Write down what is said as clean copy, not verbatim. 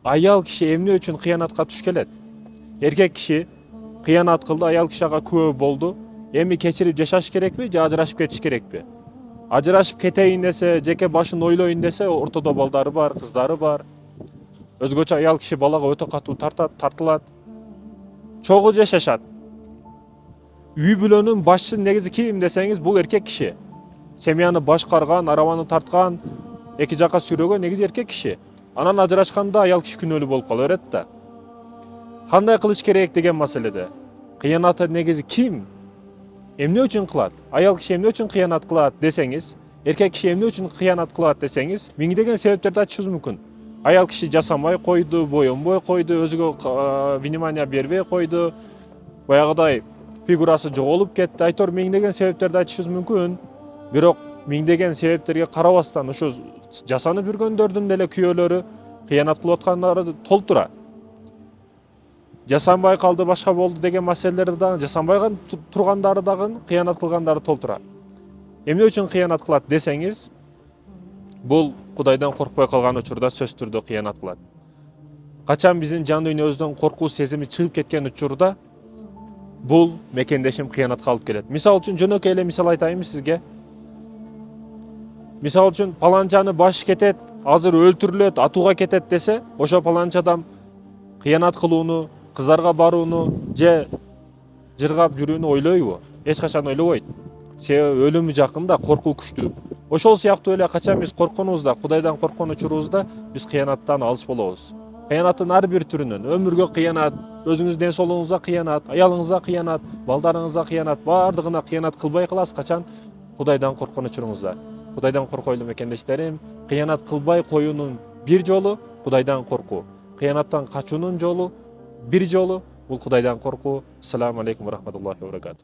аял киши эмне үчүн кыянатка туш келет? Эркек киши кыянат кылды, аял киши ага күбө болду. Эми кечирип жашаш керекпи же ажырашып кетиш керекпи? Ажырашып кетейин десе, жеке башын ойлойн десе, ортодо балдары бар, кыздары бар. Өзгөчө аял киши балага өтө катуу тартылат. Чогуу жашашат. Үй бүлөнүн башчысы негизи ким десеңиз, бул эркек киши. Семьяны башкарган, арабаны тарткан, эки жака сүйрөгөн негизи эркек киши. Анан ажырашканда аял киши күнөөлүү болуп кала берет да. Кандай кылыш керек деген маселеде. Кыянатты негизи ким? Эмне үчүн кылат? Аял киши эмне үчүн кыянат кылат десеңиз, эркек киши эмне үчүн кыянат кылат десеңиз, миңдеген себептерди айтышыбыз мүмкүн. Аял киши жасамай койду, боенбой койду, өзүгө внимание бербей койду, баягыдай фигурасы жоголуп кетти. Айтор миңдеген себептерди айтышыбыз мүмкүн. Бирок миңдеген себептерге карабастан ушу жасанып жүргөндөрдүн деле күйөөлөрү кыянат кылып аткандары толтура. Жасанбай калды, башка болду деген маселелерди дагы, жасанбай тургандары дагы кыянат кылгандары толтура. Эмне үчүн кыянат кылат десеңиз, бул Кудайдан коркпой калган учурда сөзсүз түрдө кыянат кылат. Качан биздин жан дүйнөбүздөн коркуу сезими чыгып кеткен учурда бул мекендешим кыянатка алып келет. Мисал үчүн жөнөкөй эле мисал айтайынбы сизге? Мисал үчүн паланчаны баш кетет, азыр өлтүрүлөт, атууга кетет десе, ошо паланча адам кыянат кылууну, кыздарга барууну же жыргап жүрүүнү ойлойбу? Эч качан ойлобойт. Себеби өлүмү жакын да, коркуу күчтүү. Ошол сыяктуу эле качан биз коркконубузда, Кудайдан корккон учурубузда биз кыянаттан алыс болобуз. Кыянаттын ар бир түрүнөн, өмүргө кыянат, өзүңүздүн ден соолугуңузга кыянат, аялыңызга кыянат, балдарыңызга кыянат, баардыгына кыянат кылбай каласыз качан? Кудайдан корккон учуруңузда. Кудайдан коркойлу мекендештерим, кыянат кылбай коюунун бир жолу Кудайдан коркуу. Кыянаттан качуунун жолу бир жолу бул Кудайдан коркуу. Ассаламу алейкум ва рахматуллахи ва баракатух.